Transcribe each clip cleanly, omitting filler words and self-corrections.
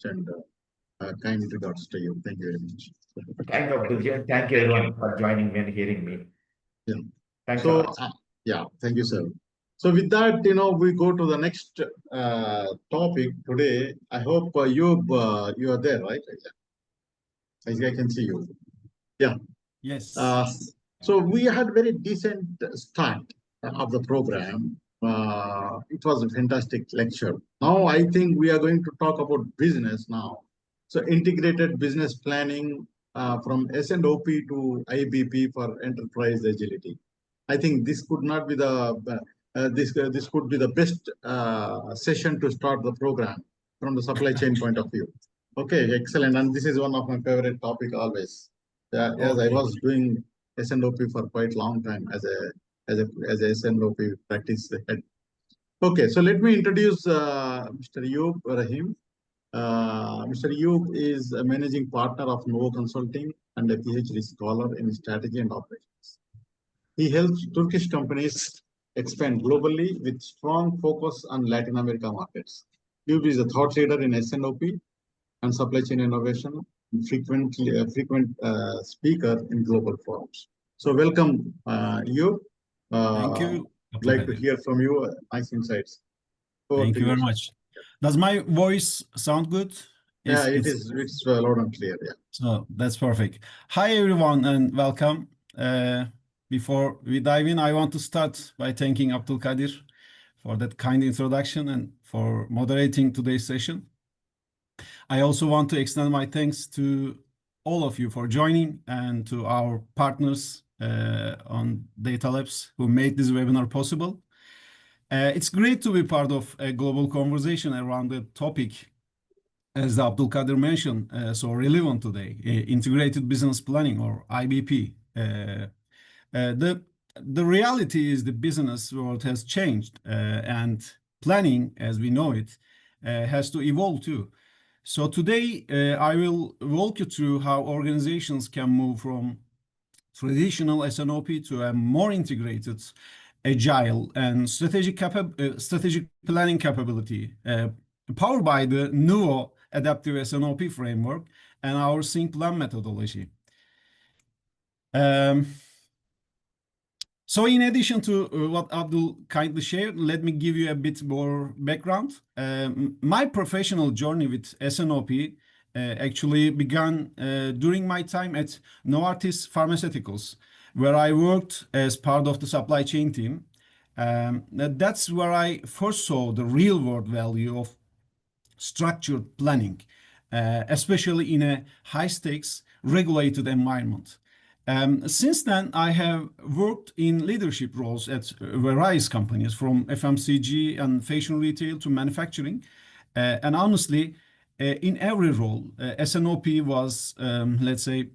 and kind regards to you. Thank you very much. Thank you, Abdul. Thank you, everyone, for joining me and hearing me. Yeah. Thanks a So, lot. yeah, thank you, sir. So with that, we go to the next topic today. I hope you are there, right? I can see you. Yeah. Yes. So we had very decent start of the program. It was a fantastic lecture. Now I think we are going to talk about business now. So integrated business planning from S&OP to IBP for enterprise agility. I think this could not be the this could be the best session to start the program from the supply chain point of view. Okay, excellent. And this is one of my favorite topic always. As I was doing S&OP for quite a long time as a S&OP practice head. Okay, so let me introduce Mr. Eyub Rahim. Mr. Eyub is a managing partner of Novo Consulting and a PhD scholar in strategy and operations. He helps Turkish companies expand globally with strong focus on Latin America markets. Eyub is a thought leader in S&OP and supply chain innovation, frequent speaker in global forums. So welcome, Eyub. Thank you. I'd like to hear from you nice insights. Thank you very much. Does my voice sound good? Yeah, it's loud and clear. Yeah. So that's perfect. Hi, everyone, and welcome. Before we dive in, I want to start by thanking Abdul Kadir for that kind introduction and for moderating today's session. I also want to extend my thanks to all of you for joining and to our partners on Data Labs who made this webinar possible. It's great to be part of a global conversation around the topic, as Abdul Kadir mentioned, so relevant today, integrated business planning or IBP. The reality is the business world has changed and planning as we know it has to evolve too. So today I will walk you through how organizations can move from traditional S&OP to a more integrated, agile and strategic planning capability powered by the Novo adaptive S&OP framework and our Sync Plan methodology. So in addition to what Abdul kindly shared, let me give you a bit more background. My professional journey with S&OP actually began during my time at Novartis Pharmaceuticals, where I worked as part of the supply chain team. That's where I first saw the real world value of structured planning, especially in a high stakes regulated environment. Since then, I have worked in leadership roles at various companies from FMCG and fashion retail to manufacturing. And honestly, in every role, S&OP was, let's say,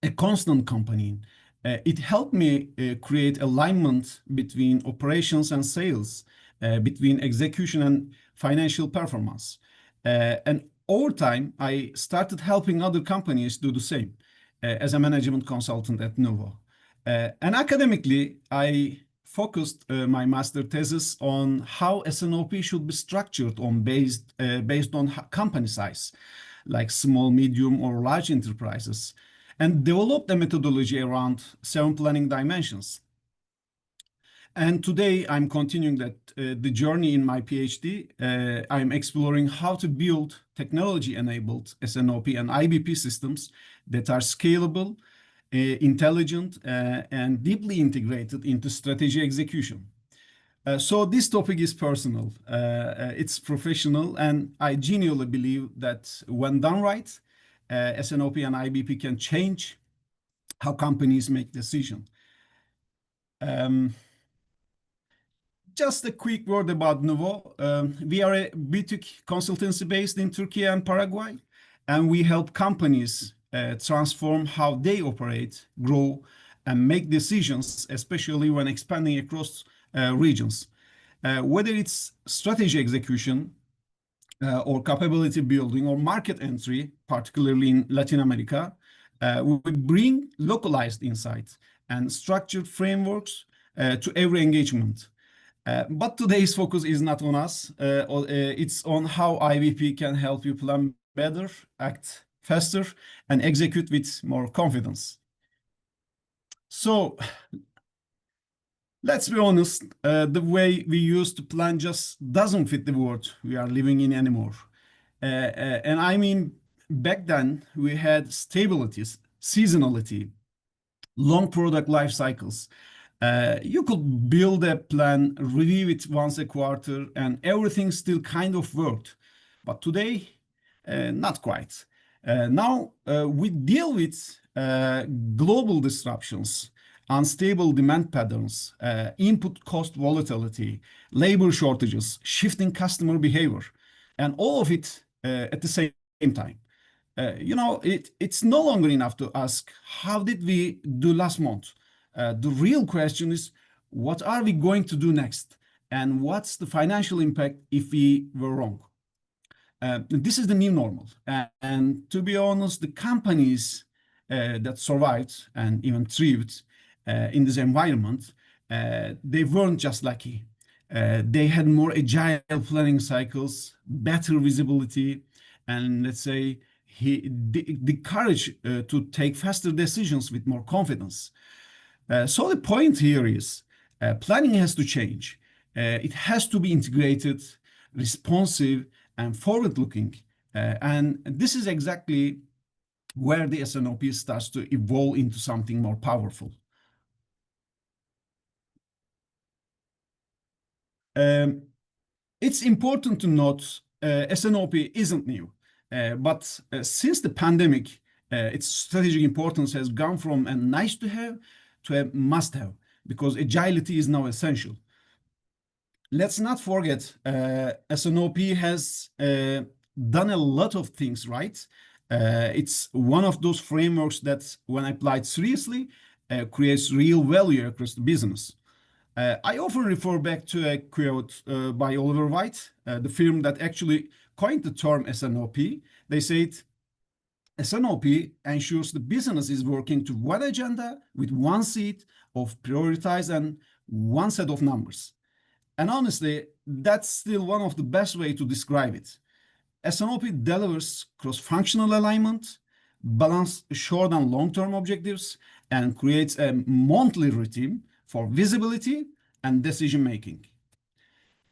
a constant companion. It helped me create alignment between operations and sales, between execution and financial performance. And over time, I started helping other companies do the same as a management consultant at Novo. And academically, I focused my master thesis on how S&OP should be structured based on company size, like small, medium, or large enterprises, and developed a methodology around 7 planning dimensions. And today I'm continuing the journey in my PhD. I'm exploring how to build technology-enabled S&OP and IBP systems that are scalable, intelligent, and deeply integrated into strategy execution. So this topic is personal, it's professional, and I genuinely believe that when done right, S&OP and IBP can change how companies make decisions. Just a quick word about Novo. We are a boutique consultancy based in Turkey and Paraguay, and we help companies transform how they operate, grow, and make decisions, especially when expanding across regions. Whether it's strategy execution or capability building or market entry, particularly in Latin America, we bring localized insights and structured frameworks to every engagement. But today's focus is not on us. It's on how IBP can help you plan better, act faster, and execute with more confidence. So let's be honest, the way we used to plan just doesn't fit the world we are living in anymore. And I mean, back then we had stabilities, seasonality, long product life cycles. You could build a plan, review it once a quarter, and everything still kind of worked. But today, not quite. Now we deal with global disruptions, unstable demand patterns, input cost volatility, labor shortages, shifting customer behavior, and all of it at the same time. It's no longer enough to ask, how did we do last month? The real question is, what are we going to do next? And what's the financial impact if we were wrong? This is the new normal. And to be honest, the companies that survived and even thrived in this environment, they weren't just lucky. They had more agile planning cycles, better visibility, and let's say the courage to take faster decisions with more confidence. So the point here is planning has to change. It has to be integrated, responsive, and forward-looking. And this is exactly where the S&OP starts to evolve into something more powerful. It's important to note S&OP isn't new, but since the pandemic, its strategic importance has gone from a nice to have to a must have, because agility is now essential. Let's not forget, S&OP has done a lot of things right. It's one of those frameworks that, when applied seriously, creates real value across the business. I often refer back to a quote by Oliver White, the firm that actually coined the term S&OP. They said, S&OP ensures the business is working to one agenda with one seat of prioritize and one set of numbers. And honestly, that's still one of the best ways to describe it. S&OP delivers cross-functional alignment, balance short and long-term objectives, and creates a monthly routine for visibility and decision-making.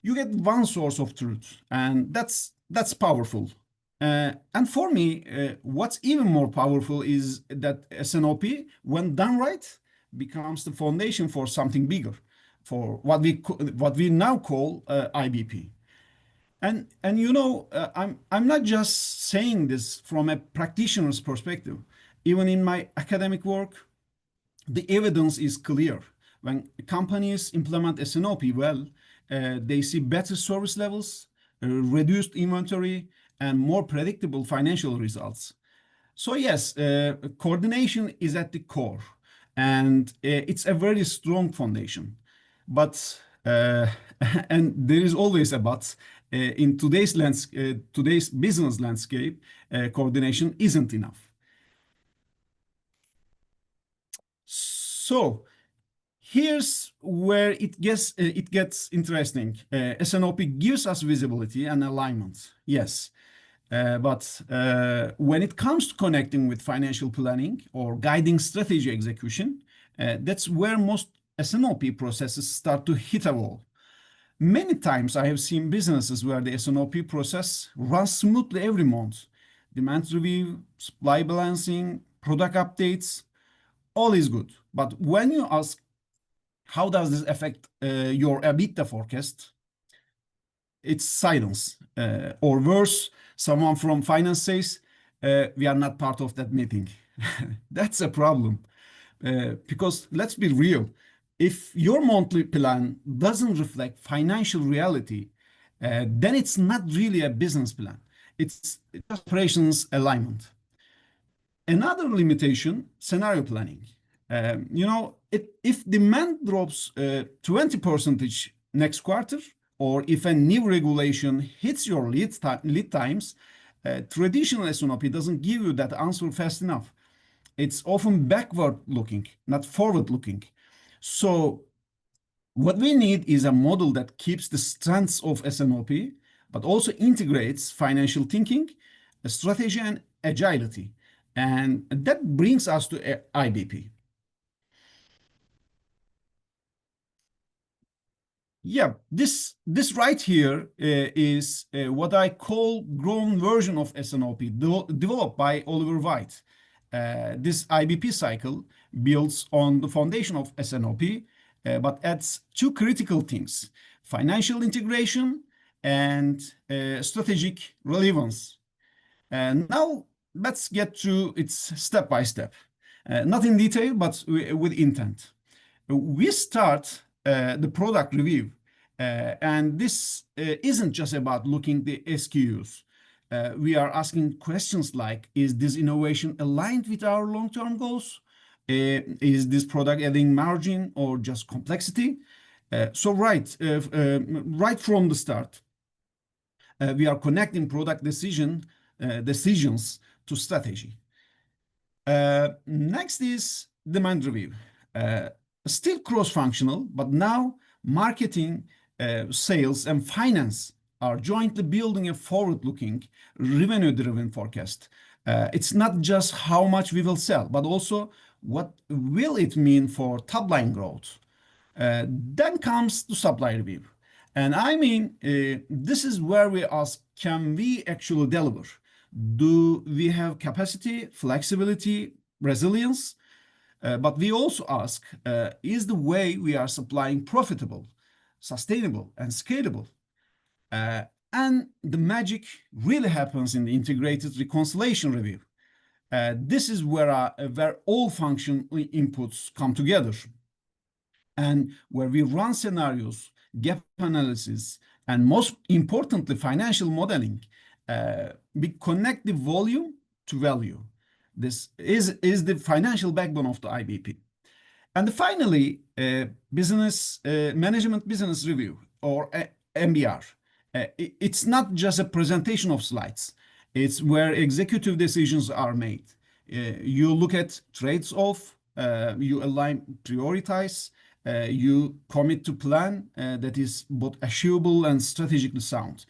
You get one source of truth, and that's powerful. And for me, what's even more powerful is that S&OP, when done right, becomes the foundation for something bigger, for what we now call IBP. And I'm not just saying this from a practitioner's perspective. Even in my academic work, the evidence is clear. When companies implement S&OP well, they see better service levels, reduced inventory, and more predictable financial results. So yes, coordination is at the core, and it's a very strong foundation. But and there is always a but. In today's business landscape, coordination isn't enough. So here's where it gets interesting. S&OP gives us visibility and alignment, yes. But when it comes to connecting with financial planning or guiding strategy execution, that's where most S&OP processes start to hit a wall. Many times I have seen businesses where the S&OP process runs smoothly every month. Demand review, supply balancing, product updates, all is good. But when you ask, how does this affect your EBITDA forecast? It's silence. Or worse, someone from finance says, we are not part of that meeting. That's a problem. Because let's be real, if your monthly plan doesn't reflect financial reality, then it's not really a business plan. It's operations alignment. Another limitation, scenario planning. If demand drops 20% next quarter, or if a new regulation hits your lead times, traditional S&OP doesn't give you that answer fast enough. It's often backward looking, not forward looking. So What we need is a model that keeps the strengths of S&OP, but also integrates financial thinking, strategy, and agility. And that brings us to IBP. Yeah, this right here is what I call grown version of S&OP, developed by Oliver White. This IBP cycle builds on the foundation of S&OP, but adds two critical things: financial integration and strategic relevance. And now let's get to its step by step, not in detail, but with intent. We start the product review, and this isn't just about looking the SKUs. We are asking questions like, is this innovation aligned with our long-term goals? Is this product adding margin or just complexity? Right from the start, we are connecting product decisions to strategy. Next is demand review. Still cross-functional, but now marketing, sales, and finance are jointly building a forward-looking, revenue-driven forecast. It's not just how much we will sell, but also what will it mean for top-line growth. Then comes the supply review. And I mean, this is where we ask, can we actually deliver? Do we have capacity, flexibility, resilience? But we also ask, is the way we are supplying profitable, sustainable, and scalable? And the magic really happens in the integrated reconciliation review. This is where all functional inputs come together, and where we run scenarios, gap analysis, and most importantly, financial modeling. We connect the volume to value. This is the financial backbone of the IBP. And finally, business management business review, or MBR. It's not just a presentation of slides. It's where executive decisions are made. You look at trades-off, you align, prioritize, you commit to plan that is both achievable and strategically sound.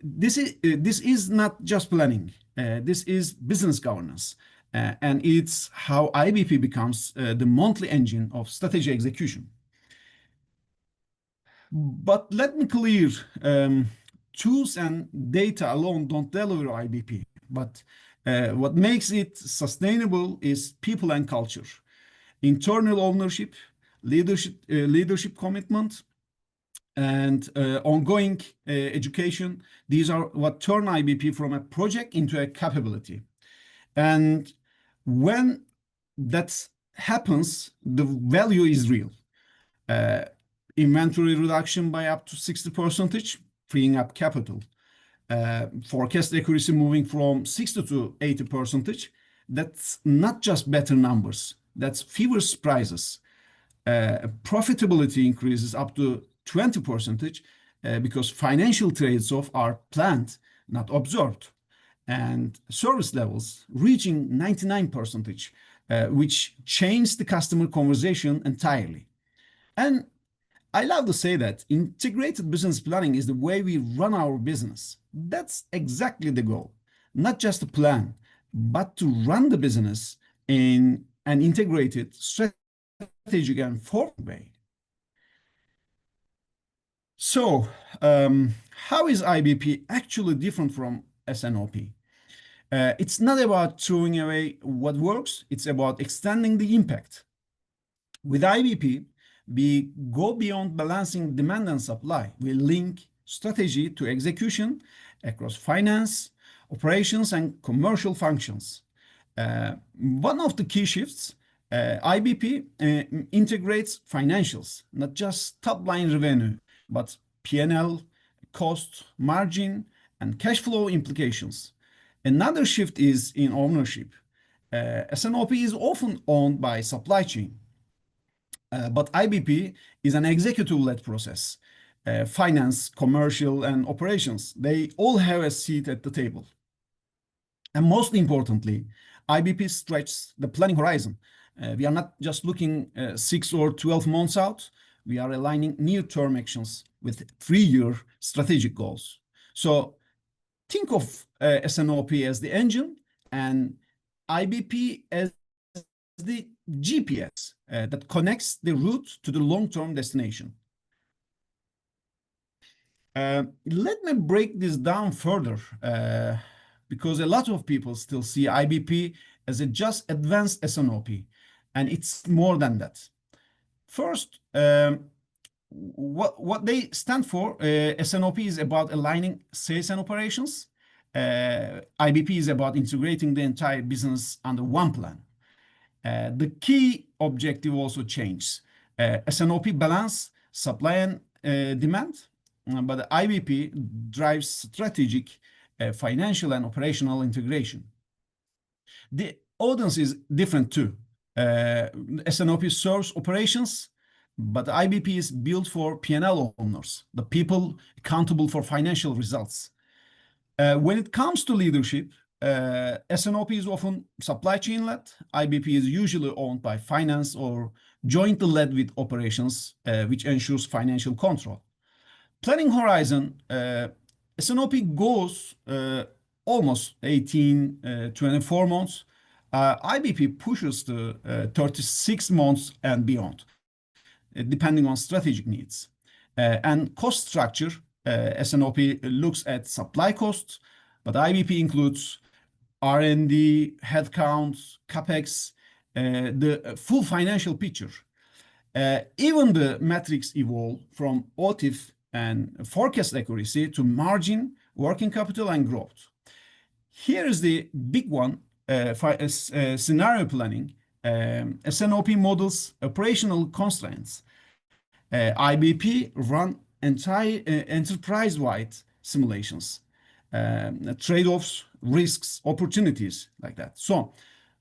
This is not just planning. This is business governance, and it's how IBP becomes the monthly engine of strategy execution. But let me clear, tools and data alone don't deliver IBP. But what makes it sustainable is people and culture, internal ownership, leadership commitment, and ongoing education. These are what turn IBP from a project into a capability. And when that happens, the value is real. Inventory reduction by up to 60%, freeing up capital. Forecast accuracy moving from 60 to 80%. That's not just better numbers. That's fewer surprises. Profitability increases up to 20% because financial trades-off are planned, not observed. And service levels reaching 99%, which changed the customer conversation entirely. And I love to say that integrated business planning is the way we run our business. That's exactly the goal. Not just a plan, but to run the business in an integrated, strategic, and forward way. So, how is IBP actually different from S&OP? It's not about throwing away what works, it's about extending the impact. With IBP, we go beyond balancing demand and supply. We link strategy to execution across finance, operations, and commercial functions. One of the key shifts, IBP integrates financials, not just top-line revenue, but P&L, cost, margin, and cash flow implications. Another shift is in ownership. S&OP is often owned by supply chain, but IBP is an executive-led process. Finance, commercial, and operations, they all have a seat at the table. And most importantly, IBP stretches the planning horizon. We are not just looking 6 or 12 months out. We are aligning near-term actions with 3-year strategic goals. So think of S&OP as the engine and IBP as the GPS that connects the route to the long-term destination. Let me break this down further because a lot of people still see IBP as a just advanced S&OP, and it's more than that. First, what they stand for, S&OP is about aligning sales and operations. IBP is about integrating the entire business under one plan. The key objective also changes. S&OP balance supply and demand, but the IBP drives strategic, financial, and operational integration. The audience is different too. S&OP serves operations, but IBP is built for P&L owners, the people accountable for financial results. When it comes to leadership, S&OP is often supply chain led. IBP is usually owned by finance or jointly led with operations, which ensures financial control. Planning horizon, S&OP goes almost 18, 24 months. IBP pushes to 36 months and beyond, depending on strategic needs. And cost structure, S&OP looks at supply costs, but IBP includes R&D, headcounts, CapEx, the full financial picture. Even the metrics evolve from OTIF and forecast accuracy to margin, working capital, and growth. Here is the big one for scenario planning. S&OP models operational constraints. IBP run entire enterprise-wide simulations, trade-offs, risks, opportunities like that. So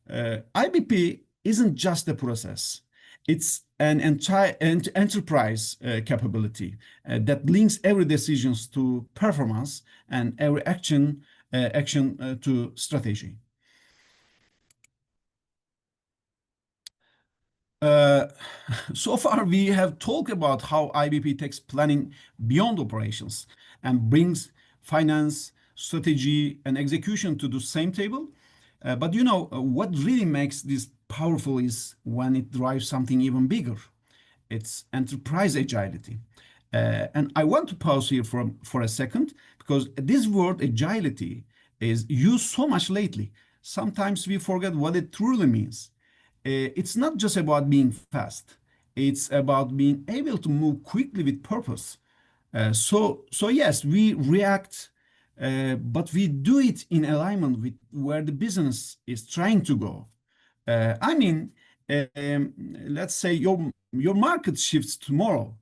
IBP isn't just a process. It's an entire enterprise capability that links every decisions to performance and every action to strategy. So far, we have talked about how IBP takes planning beyond operations and brings finance, strategy, and execution to the same table. But you know, what really makes this powerful is when it drives something even bigger. It's enterprise agility. And I want to pause here for a second because this word agility is used so much lately. Sometimes we forget what it truly means. It's not just about being fast. It's about being able to move quickly with purpose. So yes, we react, but we do it in alignment with where the business is trying to go. I mean, let's say your market shifts tomorrow,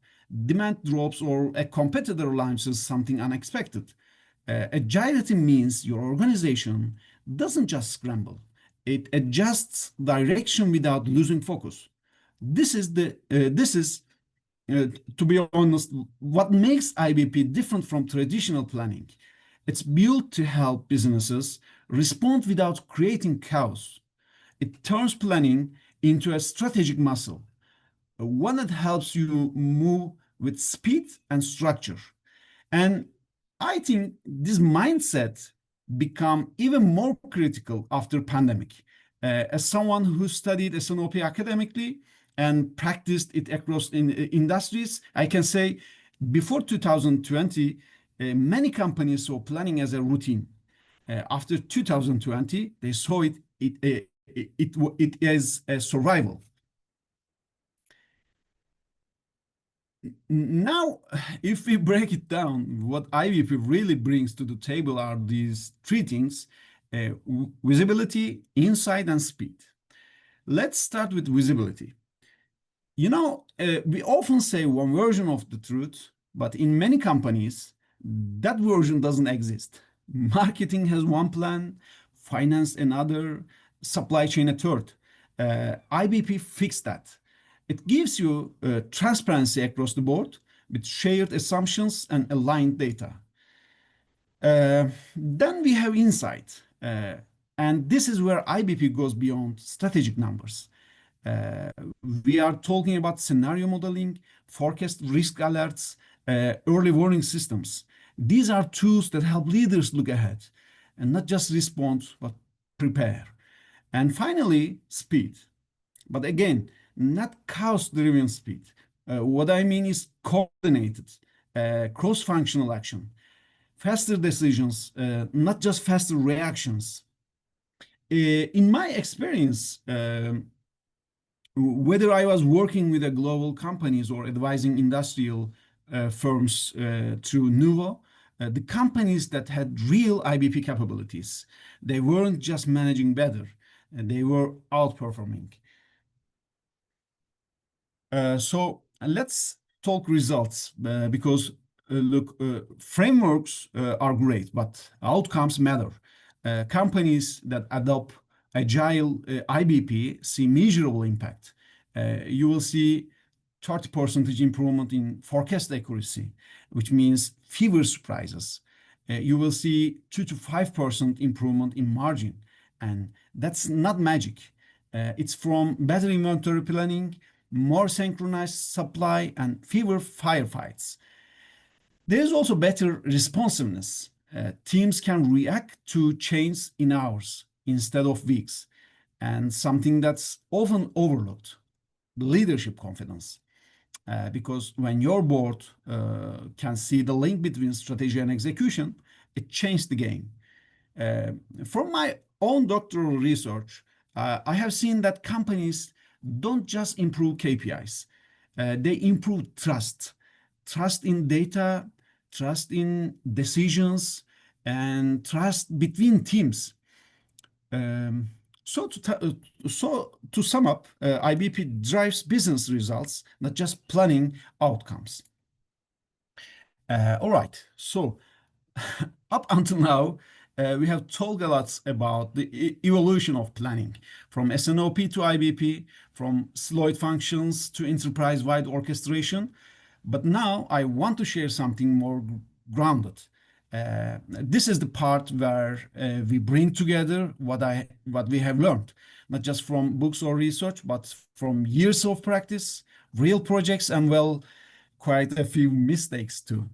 demand drops, or a competitor launches something unexpected. Agility means your organization doesn't just scramble. It adjusts direction without losing focus. This is, to be honest, what makes IBP different from traditional planning. It's built to help businesses respond without creating chaos. It turns planning into a strategic muscle, one that helps you move with speed and structure. And I think this mindset become even more critical after pandemic. As someone who studied S&OP academically and practiced it across industries, I can say before 2020, many companies saw planning as a routine. After 2020, they saw it as a survival. Now, if we break it down, what IBP really brings to the table are these three things: visibility, insight, and speed. Let's start with visibility. You know, we often say one version of the truth, but in many companies, that version doesn't exist. Marketing has one plan, finance another, supply chain a third. IBP fixed that. It gives you transparency across the board with shared assumptions and aligned data. Then we have insight. And this is where IBP goes beyond strategic numbers. We are talking about scenario modeling, forecast risk alerts, early warning systems. These are tools that help leaders look ahead and not just respond, but prepare. And finally, speed. But again, not chaos-driven speed. What I mean is coordinated, cross-functional action, faster decisions, not just faster reactions. In my experience, whether I was working with a global companies or advising industrial firms through Nuvo, the companies that had real IBP capabilities, they weren't just managing better, they were outperforming. So let's talk results because look, frameworks are great, but outcomes matter. Companies that adopt agile IBP see measurable impact. You will see 30% improvement in forecast accuracy, which means fewer surprises. You will see 2 to 5% improvement in margin, and that's not magic. It's from better inventory planning, more synchronized supply, and fewer firefights. There is also better responsiveness. Teams can react to change in hours instead of weeks, and something that's often overlooked, the leadership confidence. Because when your board can see the link between strategy and execution, it changed the game. From my own doctoral research, I have seen that companies don't just improve KPIs, they improve trust. Trust in data, trust in decisions, and trust between teams. So to sum up, IBP drives business results, not just planning outcomes. All right, so up until now, we have talked a lot about the evolution of planning, from S&OP to IBP, from siloed functions to enterprise-wide orchestration. But now I want to share something more grounded. This is the part where we bring together what we have learned, not just from books or research, but from years of practice, real projects, and well, quite a few mistakes too.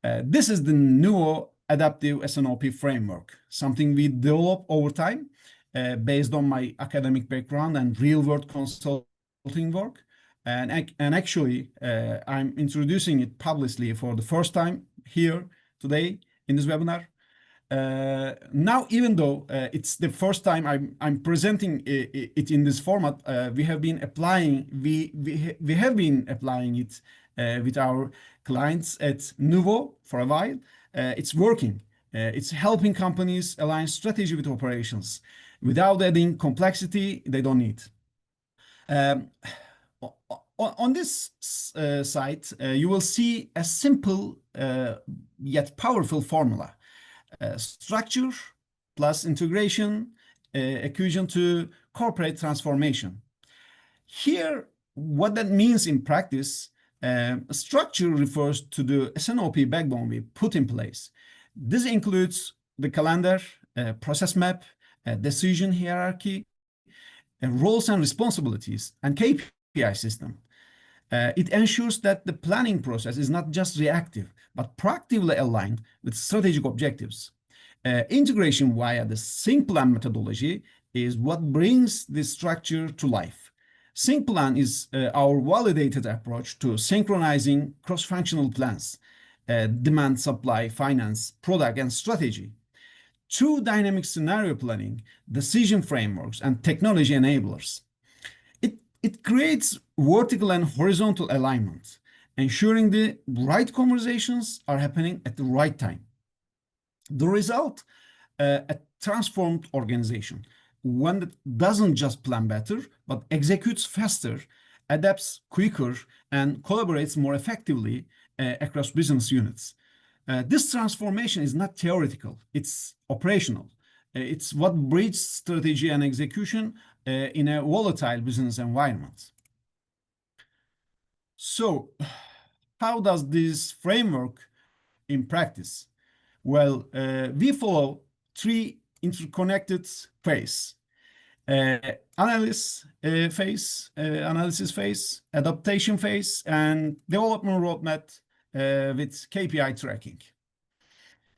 This is the new adaptive S&OP framework, something we develop over time based on my academic background and real-world consulting work. And actually, I'm introducing it publicly for the first time here today in this webinar. Now, even though it's the first time I'm presenting it in this format, we have been applying it with our clients at Nuvo for a while. It's working. It's helping companies align strategy with operations without adding complexity they don't need. On this site, you will see a simple yet powerful formula. Structure plus integration, equation to corporate transformation. Here, what that means in practice, structure refers to the S&OP backbone we put in place. This includes the calendar, process map, decision hierarchy, roles and responsibilities, and KPI system. It ensures that the planning process is not just reactive, but proactively aligned with strategic objectives. Integration via the sync plan methodology is what brings this structure to life. Sync plan is our validated approach to synchronizing cross-functional plans, demand, supply, finance, product, and strategy. Through dynamic scenario planning, decision frameworks, and technology enablers. It creates vertical and horizontal alignment, ensuring the right conversations are happening at the right time. The result, a transformed organization, one that doesn't just plan better, but executes faster, adapts quicker, and collaborates more effectively across business units. This transformation is not theoretical, it's operational. It's what bridges strategy and execution in a volatile business environment. So, how does this framework in practice? Well, we follow three interconnected phases. analysis phase, adaptation phase, and development roadmap with KPI tracking.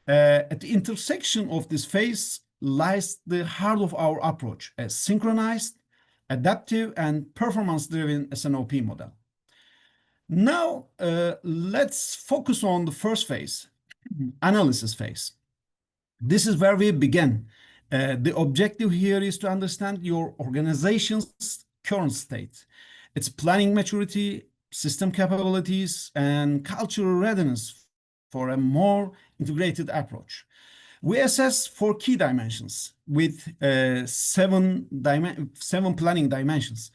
At the intersection of this phase lies the heart of our approach, a synchronized, adaptive, and performance-driven S&OP model. Now, let's focus on the first phase, analysis phase. This is where we begin. The objective here is to understand your organization's current state, its planning maturity, system capabilities, and cultural readiness for a more integrated approach. We assess 4 key dimensions with 7 planning dimensions.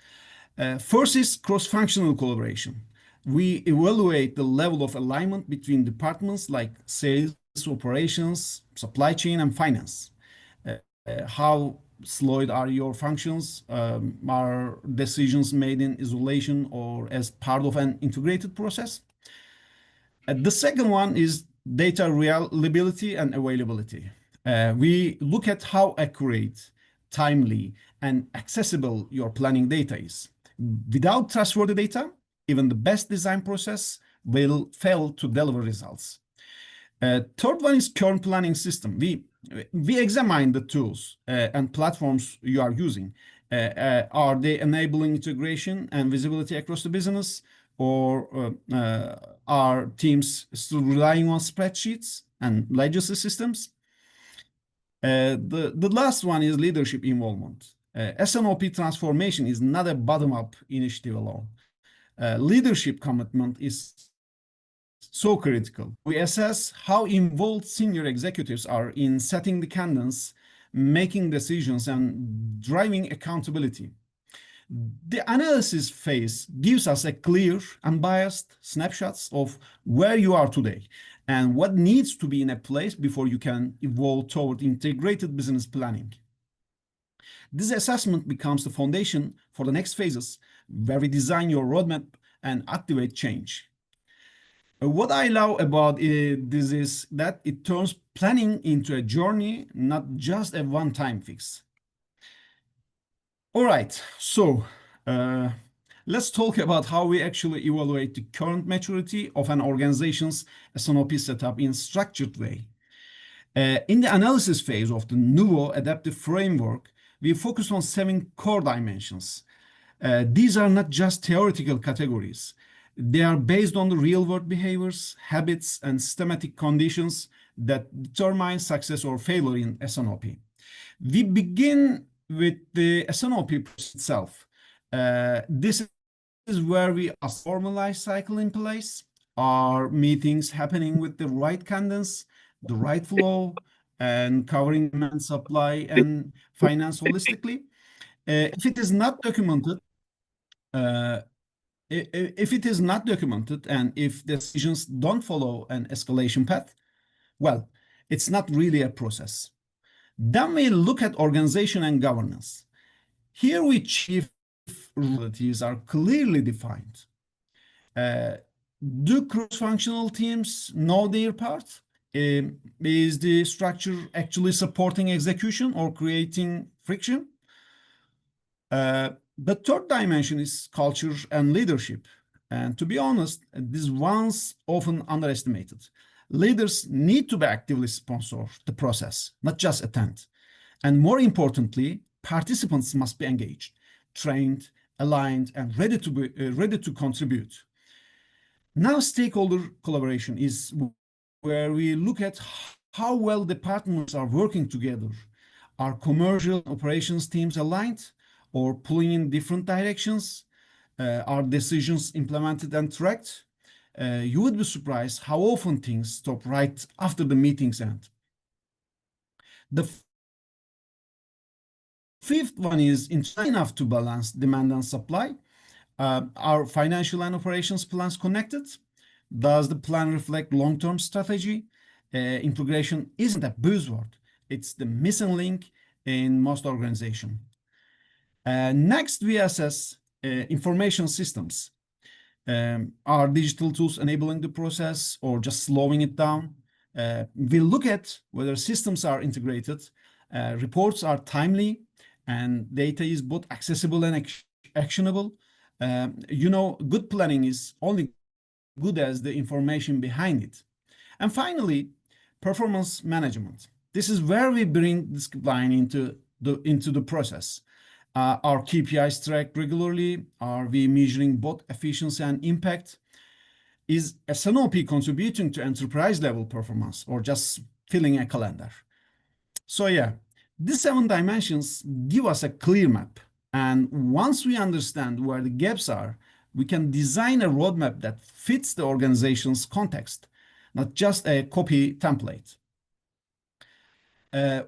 First is cross-functional collaboration. We evaluate the level of alignment between departments like sales, operations, supply chain, and finance. How fluid are your functions? Are decisions made in isolation or as part of an integrated process? The second one is data reliability and availability. We look at how accurate, timely, and accessible your planning data is. Without trustworthy data, even the best design process will fail to deliver results. Third one is current planning system. We examine the tools and platforms you are using. Are they enabling integration and visibility across the business, or are teams still relying on spreadsheets and legacy systems? The last one is leadership involvement. S&OP transformation is not a bottom-up initiative alone. Leadership commitment is so critical. We assess how involved senior executives are in setting the cadence, making decisions, and driving accountability. The analysis phase gives us a clear, unbiased snapshots of where you are today and what needs to be in a place before you can evolve toward integrated business planning. This assessment becomes the foundation for the next phases, where we design your roadmap and activate change. What I love about this is that it turns planning into a journey, not just a one-time fix. All right, so let's talk about how we actually evaluate the current maturity of an organization's S&OP setup in a structured way. In the analysis phase of the NUVO adaptive framework, we focus on 7 core dimensions. These are not just theoretical categories. They are based on the real-world behaviors, habits, and systematic conditions that determine success or failure in S&OP. We begin with the S&OP itself. This is where we have a formalized cycle in place. Are meetings happening with the right cadence, the right flow, and covering demand, supply, and finance holistically? If it is not documented, and if decisions don't follow an escalation path, well, it's not really a process. Then we look at organization and governance. Here we chief responsibilities are clearly defined. Do cross-functional teams know their part? Is the structure actually supporting execution or creating friction? The third dimension is culture and leadership. And to be honest, this one's often underestimated. Leaders need to be actively sponsor the process, not just attend. And more importantly, participants must be engaged, trained, aligned, and ready to contribute. Now, stakeholder collaboration is where we look at how well the partners are working together. Are commercial operations teams aligned or pulling in different directions? Are decisions implemented and tracked? You would be surprised how often things stop right after the meetings end. The fifth one is enough to balance demand and supply. Are financial and operations plans connected? Does the plan reflect long-term strategy? Integration isn't a buzzword. It's the missing link in most organizations. Next, we assess information systems. Are digital tools enabling the process or just slowing it down? We look at whether systems are integrated, reports are timely, and data is both accessible and actionable. Good planning is only good as the information behind it. And finally, performance management. This is where we bring discipline into the process. Our KPIs tracked regularly. Are we measuring both efficiency and impact? Is S&OP contributing to enterprise level performance or just filling a calendar? So yeah, these 7 dimensions give us a clear map. And once we understand where the gaps are, we can design a roadmap that fits the organization's context, not just a copy template.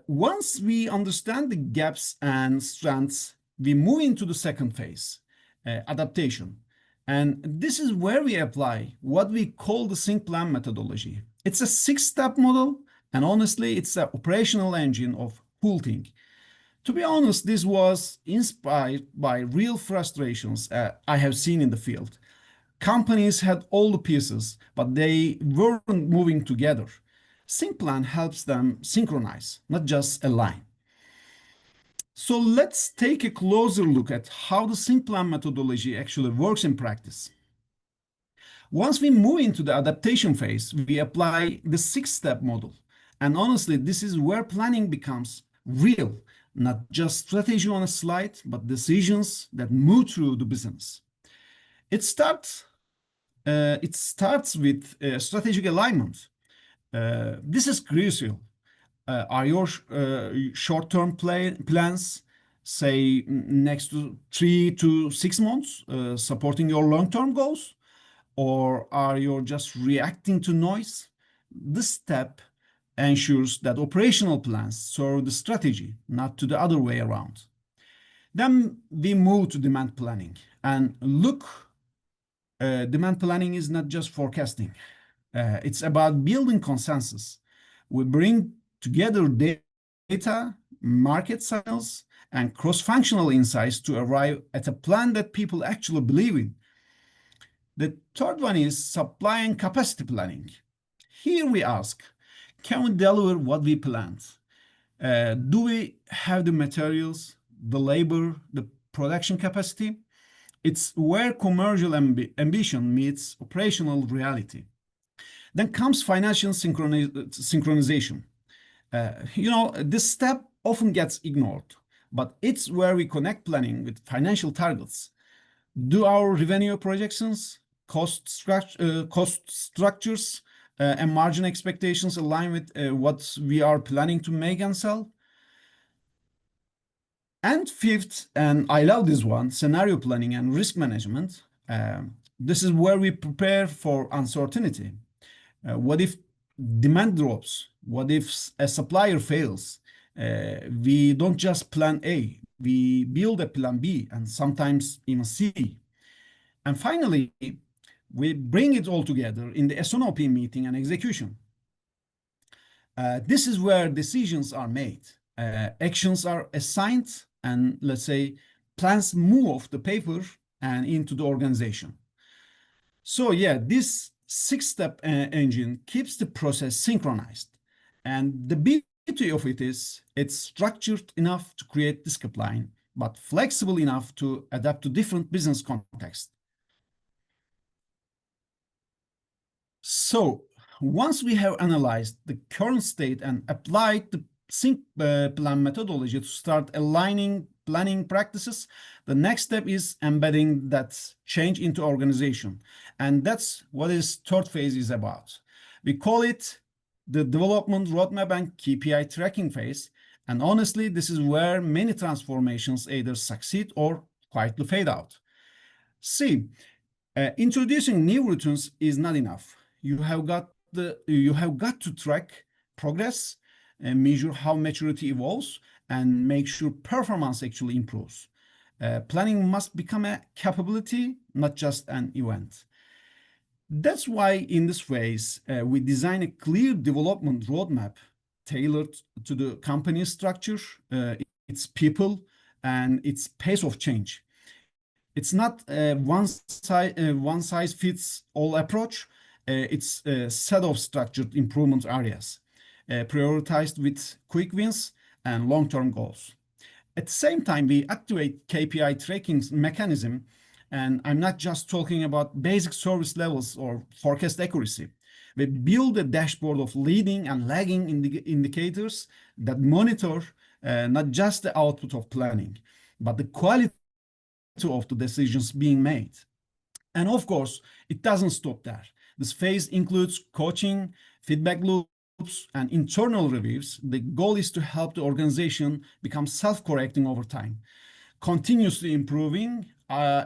Once we understand the gaps and strengths, we move into the second phase, adaptation. And this is where we apply what we call the Sync Plan methodology. It's a 6-step model, and honestly, it's an operational engine of whole thing. To be honest, this was inspired by real frustrations I have seen in the field. Companies had all the pieces, but they weren't moving together. Sync Plan helps them synchronize, not just align. So let's take a closer look at how the Sync Plan methodology actually works in practice. Once we move into the adaptation phase, we apply the 6-step model. And honestly, this is where planning becomes real, not just strategy on a slide, but decisions that move through the business. It starts with strategic alignment. This is crucial. Are your short-term plans, say next to 3 to 6 months, supporting your long-term goals? Or are you just reacting to noise? This step ensures that operational plans serve the strategy, not to the other way around. Then we move to demand planning. And look, demand planning is not just forecasting. It's about building consensus. We bring together data, market signals, and cross-functional insights to arrive at a plan that people actually believe in. The third one is supply and capacity planning. Here we ask, can we deliver what we planned? Do we have the materials, the labor, the production capacity? It's where commercial ambition meets operational reality. Then comes financial synchronization. This step often gets ignored, but it's where we connect planning with financial targets. Do our revenue projections, cost structures, and margin expectations align with what we are planning to make and sell? And fifth, and I love this one, scenario planning and risk management. This is where we prepare for uncertainty. What if demand drops? What if a supplier fails? We don't just plan A, we build a plan B and sometimes even C. And finally, we bring it all together in the S&OP meeting and execution. This is where decisions are made, actions are assigned, and let's say plans move off the paper and into the organization. So yeah, this 6-step engine keeps the process synchronized. And the beauty of it is it's structured enough to create discipline, but flexible enough to adapt to different business contexts. So once we have analyzed the current state and applied the Sync Plan methodology to start aligning planning practices, the next step is embedding that change into organization. And that's what this third phase is about. We call it the development roadmap and KPI tracking phase. And honestly, this is where many transformations either succeed or quietly fade out. See, introducing new routines is not enough. You have got to track progress and measure how maturity evolves and make sure performance actually improves. Planning must become a capability, not just an event. That's why in this phase, we design a clear development roadmap tailored to the company's structure, its people, and its pace of change. It's not a one size fits all approach. It's a set of structured improvement areas, prioritized with quick wins and long-term goals. At the same time, we activate KPI tracking mechanism, and I'm not just talking about basic service levels or forecast accuracy. We build a dashboard of leading and lagging indicators that monitor not just the output of planning, but the quality of the decisions being made. And of course, it doesn't stop there. This phase includes coaching, feedback loops, and internal reviews. The goal is to help the organization become self-correcting over time, continuously improving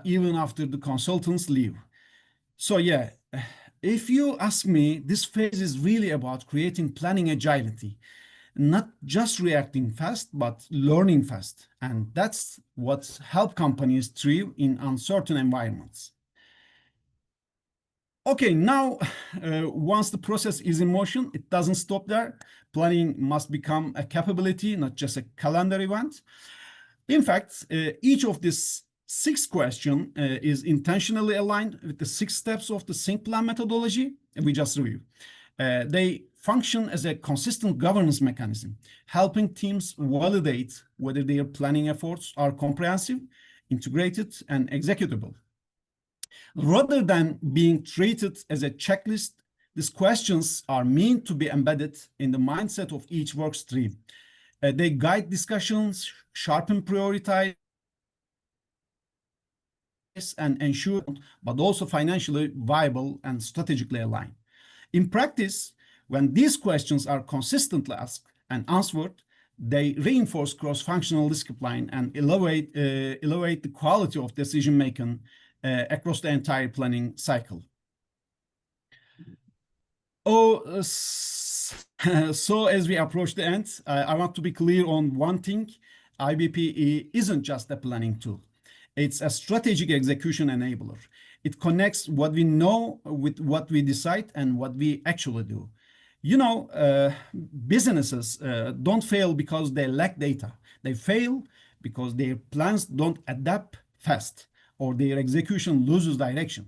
even after the consultants leave. So yeah, if you ask me, this phase is really about creating planning agility, not just reacting fast, but learning fast. And that's what helps companies thrive in uncertain environments. Okay, now, once the process is in motion, it doesn't stop there. Planning must become a capability, not just a calendar event. In fact, each of these 6 questions is intentionally aligned with the 6 steps of the Sync Plan methodology we just reviewed. They function as a consistent governance mechanism, helping teams validate whether their planning efforts are comprehensive, integrated, and executable. Rather than being treated as a checklist, these questions are meant to be embedded in the mindset of each work stream. They guide discussions, sharpen prioritize, and ensure, but also financially viable and strategically aligned. In practice, when these questions are consistently asked and answered, they reinforce cross-functional discipline and elevate the quality of decision-making across the entire planning cycle. So as we approach the end, I want to be clear on one thing. IBP isn't just a planning tool. It's a strategic execution enabler. It connects what we know with what we decide and what we actually do. You know, businesses don't fail because they lack data. They fail because their plans don't adapt fast or their execution loses direction.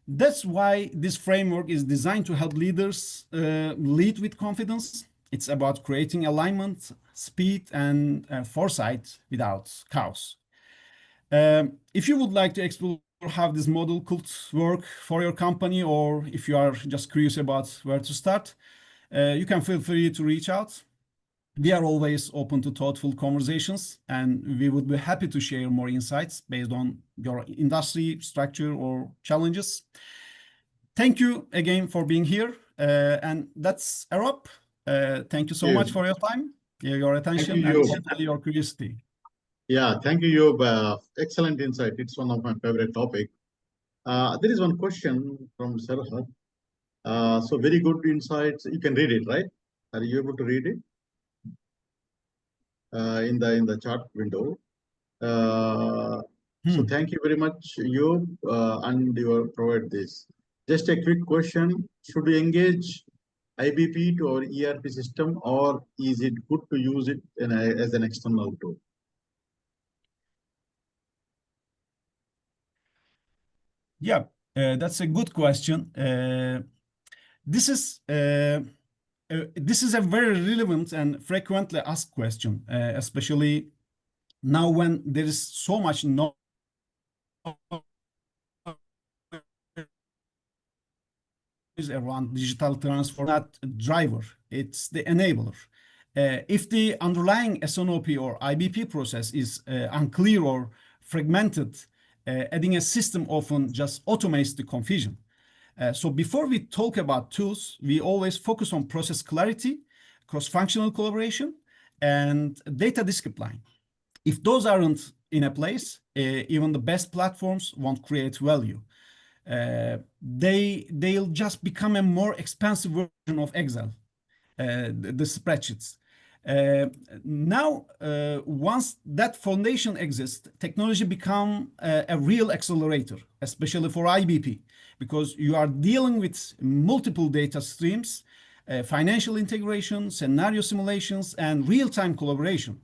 That's why this framework is designed to help leaders lead with confidence. It's about creating alignment, speed, and foresight without chaos. If you would like to explore how this model could work for your company, or if you are just curious about where to start, you can feel free to reach out. We are always open to thoughtful conversations, and we would be happy to share more insights based on your industry, structure, or challenges. Thank you again for being here, and that's a wrap. Thank you so much for your time, your attention, and your curiosity. Yeah, thank you, Eyub. Excellent insight. It's one of my favorite topics. There is one question from Sarah. So very good insights. You can read it, right? Are you able to read it? In the chat window. So thank you very much, Eyub, and you provide this. Just a quick question: should we engage IBP to our ERP system, or is it good to use it as an external tool? Yeah, that's a good question. This is a very relevant and frequently asked question, especially now when there is so much noise around digital transformation. Not a driver, it's the enabler. If the underlying S&OP or IBP process is unclear or fragmented, adding a system often just automates the confusion. So before we talk about tools, we always focus on process clarity, cross-functional collaboration, and data discipline. If those aren't in a place, even the best platforms won't create value. They'll just become a more expensive version of Excel, the spreadsheets. Now, once that foundation exists, technology becomes a real accelerator, especially for IBP, because you are dealing with multiple data streams, financial integration, scenario simulations, and real-time collaboration.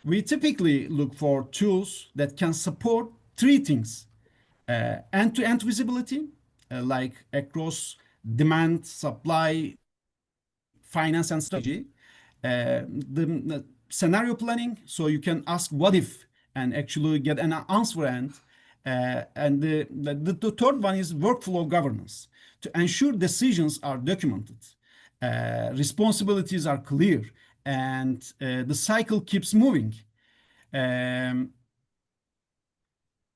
We typically look for tools that can support 3 things: end-to-end visibility, like across demand, supply, finance, and strategy. The scenario planning, so you can ask what if and actually get an answer. And the third one is workflow governance, to ensure decisions are documented, responsibilities are clear, and the cycle keeps moving.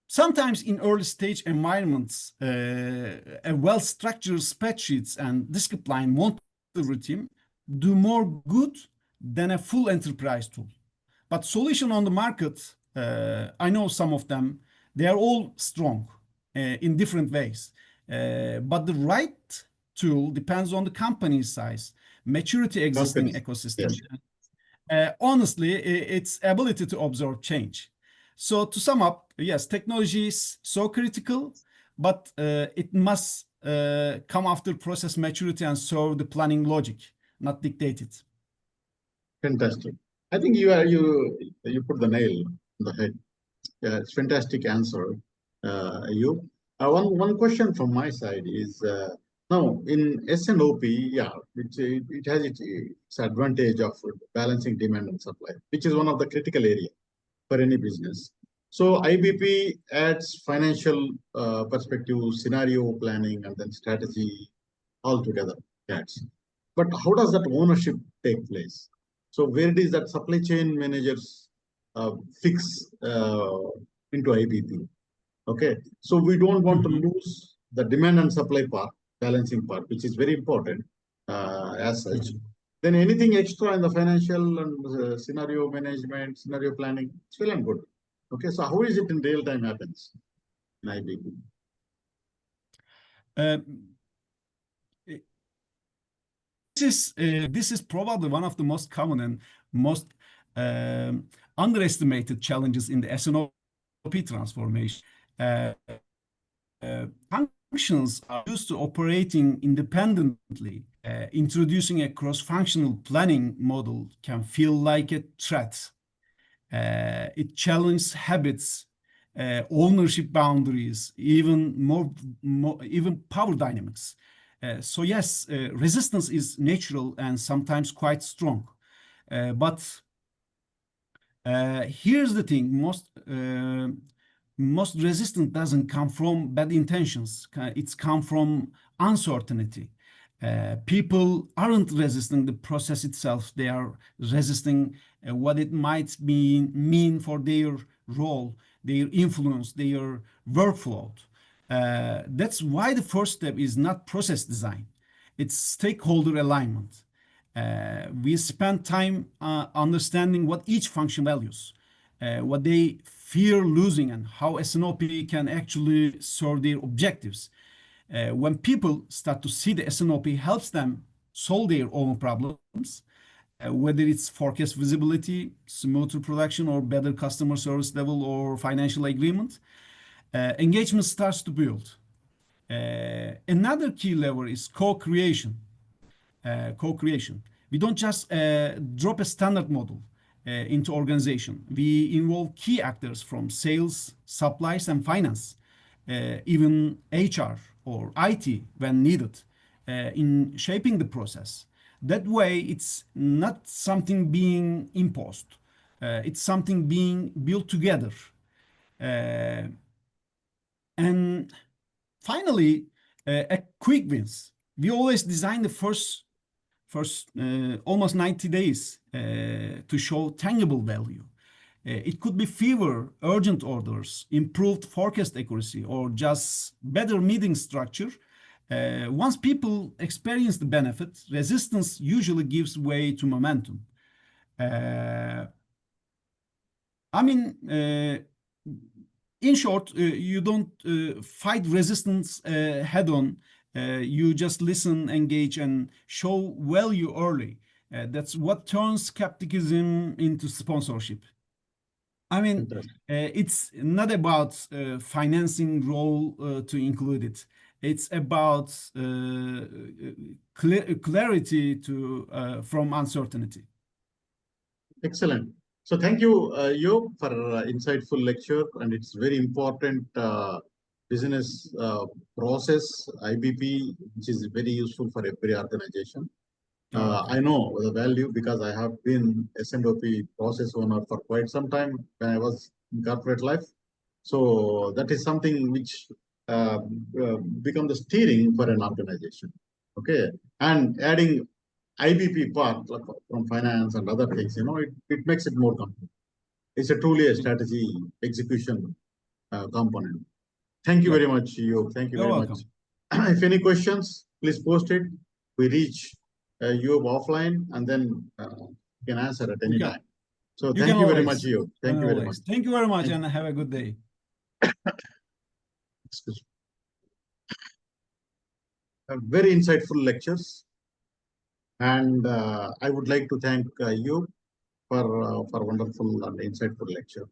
Sometimes in early stage environments, a well-structured spreadsheets and disciplined monitoring team do more good than a full enterprise tool. But solution on the market, I know some of them, they are all strong in different ways. But the right tool depends on the company's size, maturity, existing ecosystem. Yes. Honestly, its ability to absorb change. So to sum up, yes, technology is so critical, but it must come after process maturity and serve the planning logic, not dictate it. Fantastic. I think you put the nail on the head. Yeah, it's fantastic answer, you. One question from my side is now in S&OP, yeah, it has its advantage of balancing demand and supply, which is one of the critical areas for any business. So IBP adds financial perspective, scenario planning, and then strategy all together. Yes. But how does that ownership take place? So where does that supply chain managers fix into IBP? Okay. So we don't want to lose the demand and supply part, balancing part, which is very important as such. Then anything extra in the financial and scenario management, scenario planning, it's well and good. Okay, so how is it in real time happens in IBP? This is probably one of the most common and most underestimated challenges in the S&OP transformation. Functions are used to operating independently. Introducing a cross-functional planning model can feel like a threat. It challenges habits, ownership boundaries, even power dynamics. So yes, resistance is natural and sometimes quite strong. But here's the thing: most resistance doesn't come from bad intentions. It's come from uncertainty. People aren't resisting the process itself. They are resisting what it might mean for their role, their influence, their workflow. That's why the first step is not process design. It's stakeholder alignment. We spend time understanding what each function values, what they fear losing, and how S&OP can actually serve their objectives. When people start to see the S&OP helps them solve their own problems, whether it's forecast visibility, smoother production, or better customer service level, or financial agreement, engagement starts to build. Another key lever is co-creation. We don't just drop a standard model into organization. We involve key actors from sales, supplies, and finance, even HR or IT when needed, in shaping the process. That way, it's not something being imposed. It's something being built together. And finally, a quick wins. We always design the first almost 90 days to show tangible value. It could be fewer urgent orders, improved forecast accuracy, or just better meeting structure. Once people experience the benefit, resistance usually gives way to momentum. I mean, in short, you don't fight resistance head on. You just listen, engage, and show value early. That's what turns skepticism into sponsorship. I mean, it's not about financing role to include it. It's about clarity from uncertainty. Excellent. So thank you, Eyub, for insightful lecture, and it's very important business process, IBP, which is very useful for every organization. I know the value because I have been S&OP process owner for quite some time when I was in corporate life. So that is something which become the steering for an organization. Okay, and adding IBP part like from finance and other things, it makes it more complete. It's a truly a strategy execution component. Thank you Yep. very much, Eyub. Thank you You're very welcome. much. If any questions, please post it. We reach Eyub offline and then you can answer at any You can, time. So you thank can you very much, always. Eyub. Thank you very much. Thank you very much Thank- and have a good day. Excuse me. Very insightful lectures. And I would like to thank you for wonderful and insightful lecture.